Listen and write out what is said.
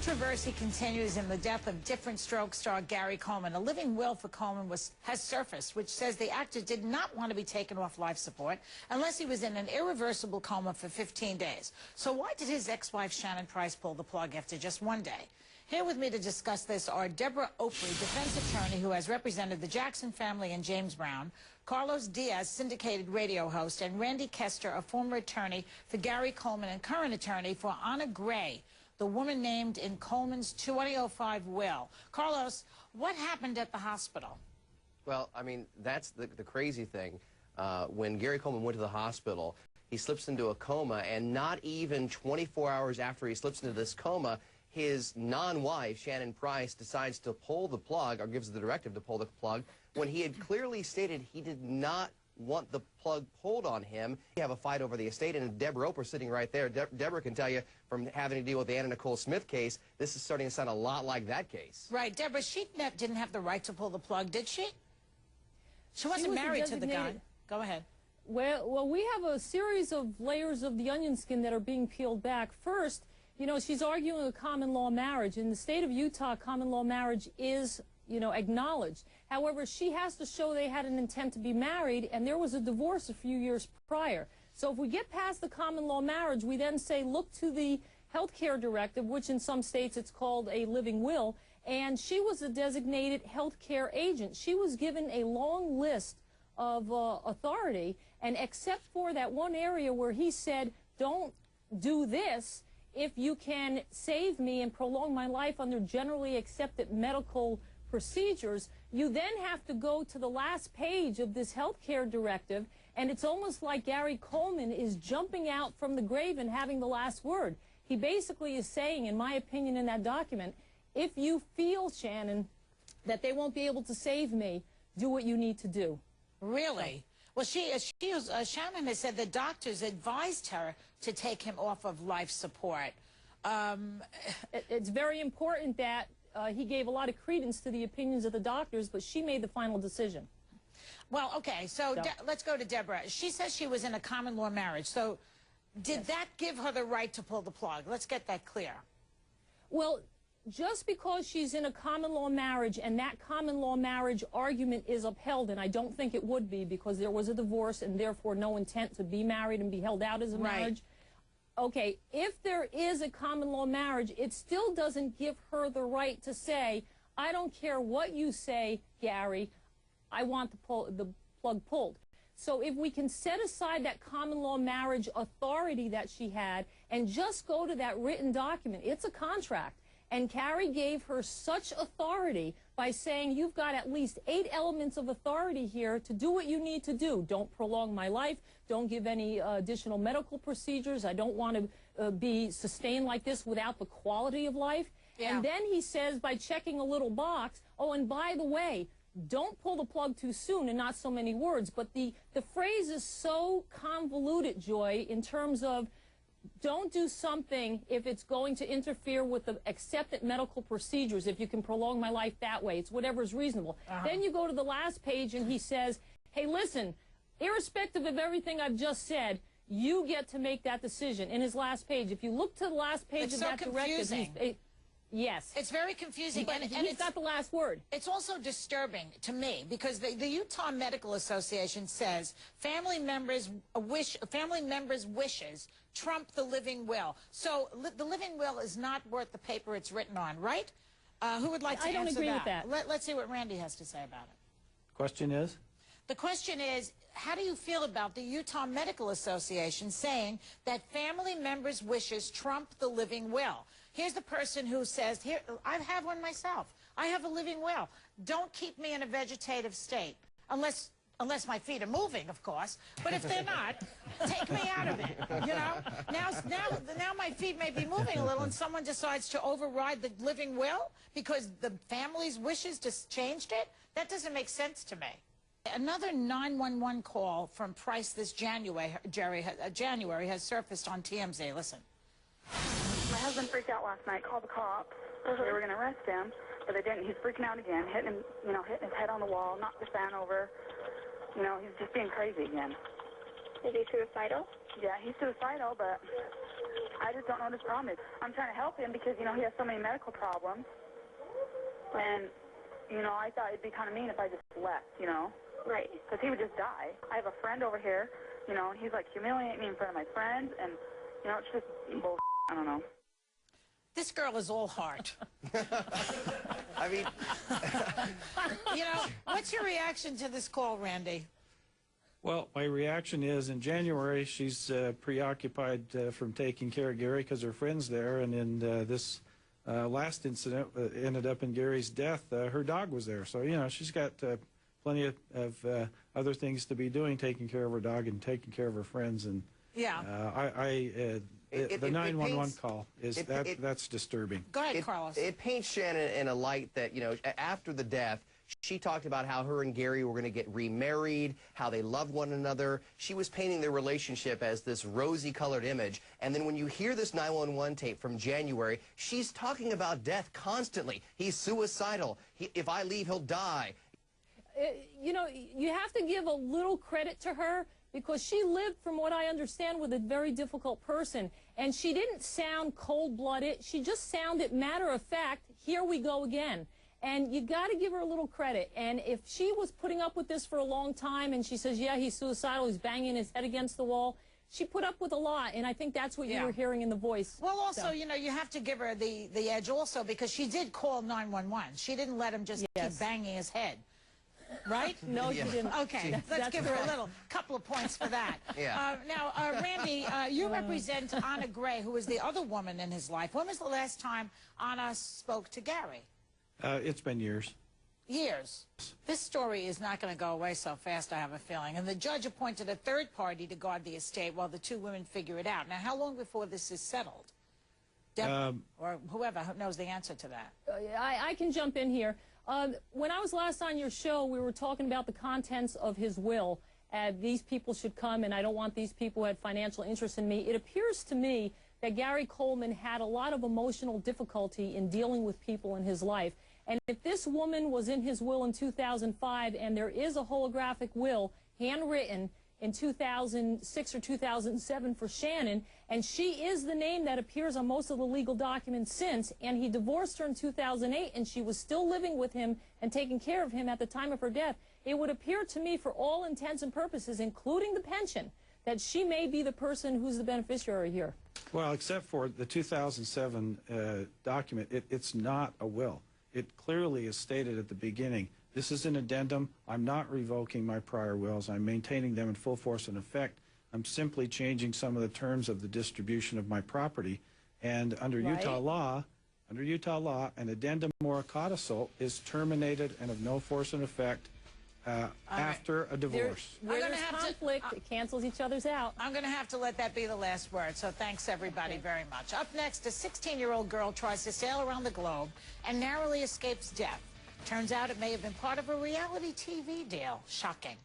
Controversy continues in the death of different stroke star Gary Coleman. A living will for Coleman has surfaced, which says the actor did not want to be taken off life support unless he was in an irreversible coma for 15 days. So why did his ex-wife Shannon Price pull the plug after just one day? Here with me to discuss this are Debra Opri, defense attorney who has represented the Jackson family and James Brown, Carlos Diaz, syndicated radio host, and Randy Kester, a former attorney for Gary Coleman and current attorney for Anna Gray, the woman named in Coleman's 2005 will. Carlos, what happened at the hospital? Well, I mean, that's the crazy thing. When Gary Coleman went to the hospital, he slips into a coma, and not even 24 hours after he slips into this coma, his non-wife, Shannon Price, decides to pull the plug, or gives the directive to pull the plug, when he had clearly stated he did not want the plug pulled on him. We have a fight over the estate, and Debra Opri sitting right there. Debra can tell you from having to deal with the Anna Nicole Smith case, this is starting to sound a lot like that case. Right. Debra, she didn't have the right to pull the plug, did she? She wasn't married to the guy. Go ahead. Well, we have a series of layers of the onion skin that are being peeled back. First, you know, she's arguing a common law marriage. In the state of Utah, common law marriage is, you know, acknowledged. However, she has to show they had an intent to be married, and there was a divorce a few years prior. So if we get past the common law marriage, we then say, look to the health care directive, which in some states it's called a living will, and she was a designated health care agent. She was given a long list of authority, and except for that one area where he said, don't do this, if you can save me and prolong my life under generally accepted medical procedures, you then have to go to the last page of this health care directive, and it's almost like Gary Coleman is jumping out from the grave and having the last word. He basically is saying, in my opinion, in that document, if you feel, Shannon, that they won't be able to save me, do what you need to do. Really? Well, Shannon has said the doctors advised her to take him off of life support. It's very important that he gave a lot of credence to the opinions of the doctors, but she made the final decision. Well, okay, so let's go to Debra. She says she was in a common law marriage. So did that give her the right to pull the plug? Let's get that clear. Well, just because she's in a common law marriage and that common law marriage argument is upheld, and I don't think it would be because there was a divorce and therefore no intent to be married and be held out as a marriage. Okay, if there is a common law marriage, it still doesn't give her the right to say, I don't care what you say, Gary, I want the plug pulled. So if we can set aside that common law marriage authority that she had and just go to that written document, it's a contract. And Gary gave her such authority by saying, you've got at least 8 elements of authority here to do what you need to do. Don't prolong my life. Don't give any additional medical procedures. I don't want to be sustained like this without the quality of life. Yeah. And then he says, by checking a little box, oh, and by the way, don't pull the plug too soon, and not so many words. But the phrase is so convoluted, Joy, in terms of don't do something if it's going to interfere with the accepted medical procedures, if you can prolong my life that way. It's whatever is reasonable. Then you go to the last page and he says, hey, listen, irrespective of everything I've just said, you get to make that decision in his last page. If you look to the last page of that directive, yes. It's very confusing. But he's got the last word. It's also disturbing to me because the Utah Medical Association says family members' wishes trump the living will. So the living will is not worth the paper it's written on, right? Who would like to answer that? I don't agree with that. Let's see what Randy has to say about it. Question is? The question is, how do you feel about the Utah Medical Association saying that family members' wishes trump the living will? Here's the person who says, here, I have one myself. I have a living will. Don't keep me in a vegetative state, unless my feet are moving, of course. But if they're not, take me out of it, you know? Now my feet may be moving a little, and someone decides to override the living will because the family's wishes just changed it? That doesn't make sense to me. Another 911 call from Price this January has surfaced on TMZ. Listen. My husband freaked out last night, called the cops. They were going to arrest him, but they didn't. He's freaking out again, hitting his head on the wall, knocked the fan over. You know, he's just being crazy again. Is he suicidal? Yeah, he's suicidal, but I just don't know what his problem is. I'm trying to help him because, you know, he has so many medical problems. And, you know, I thought it'd be kind of mean if I just left, you know. Right. Because he would just die. I have a friend over here, you know, and he's like humiliating me in front of my friends. And, you know, it's just bullshit. I don't know. This girl is all heart. I mean, You know, what's your reaction to this call, Randy? Well, my reaction is in January she's preoccupied from taking care of Gary because her friend's there, and in this last incident ended up in Gary's death. Her dog was there, so you know she's got plenty of other things to be doing, taking care of her dog and taking care of her friends. And Yeah. the 911 call is that's disturbing. Go ahead, Carlos. It paints Shannon in a light that, you know, after the death, she talked about how her and Gary were going to get remarried, how they loved one another. She was painting their relationship as this rosy-colored image. And then when you hear this 911 tape from January, she's talking about death constantly. He's suicidal. If I leave, he'll die. You know, you have to give a little credit to her because she lived, from what I understand, with a very difficult person. And she didn't sound cold-blooded. She just sounded matter-of-fact, here we go again. And you got to give her a little credit. And if she was putting up with this for a long time and she says, yeah, he's suicidal, he's banging his head against the wall, she put up with a lot. And I think that's what you were hearing in the voice. Well, also, you know, you have to give her the edge also because she did call 911. She didn't let him just keep banging his head. Right? No, she didn't. Okay, let's give her a couple of points for that. Yeah. Now, Randy, you represent Anna Gray, who is the other woman in his life. When was the last time Anna spoke to Gary? It's been years. Years. This story is not going to go away so fast, I have a feeling. And the judge appointed a third party to guard the estate while the two women figure it out. Now, how long before this is settled? Deborah, or whoever knows the answer to that. I can jump in here. When I was last on your show, we were talking about the contents of his will. These people should come, and I don't want these people who had financial interest in me. It appears to me that Gary Coleman had a lot of emotional difficulty in dealing with people in his life. And if this woman was in his will in 2005, and there is a holographic will handwritten in 2006 or 2007 for Shannon, and she is the name that appears on most of the legal documents since, and he divorced her in 2008, and she was still living with him and taking care of him at the time of her death, it would appear to me, for all intents and purposes, including the pension, that she may be the person who's the beneficiary here. Well, except for the 2007 document, it's not a will. It clearly is stated at the beginning, this is an addendum. I'm not revoking my prior wills. I'm maintaining them in full force and effect. I'm simply changing some of the terms of the distribution of my property. And under Utah law, an addendum or a codicil is terminated and of no force and effect after a divorce. Where there's conflict, it cancels each other's out. I'm going to have to let that be the last word, so thanks everybody very much. Up next, a 16-year-old girl tries to sail around the globe and narrowly escapes death. Turns out it may have been part of a reality TV deal. Shocking.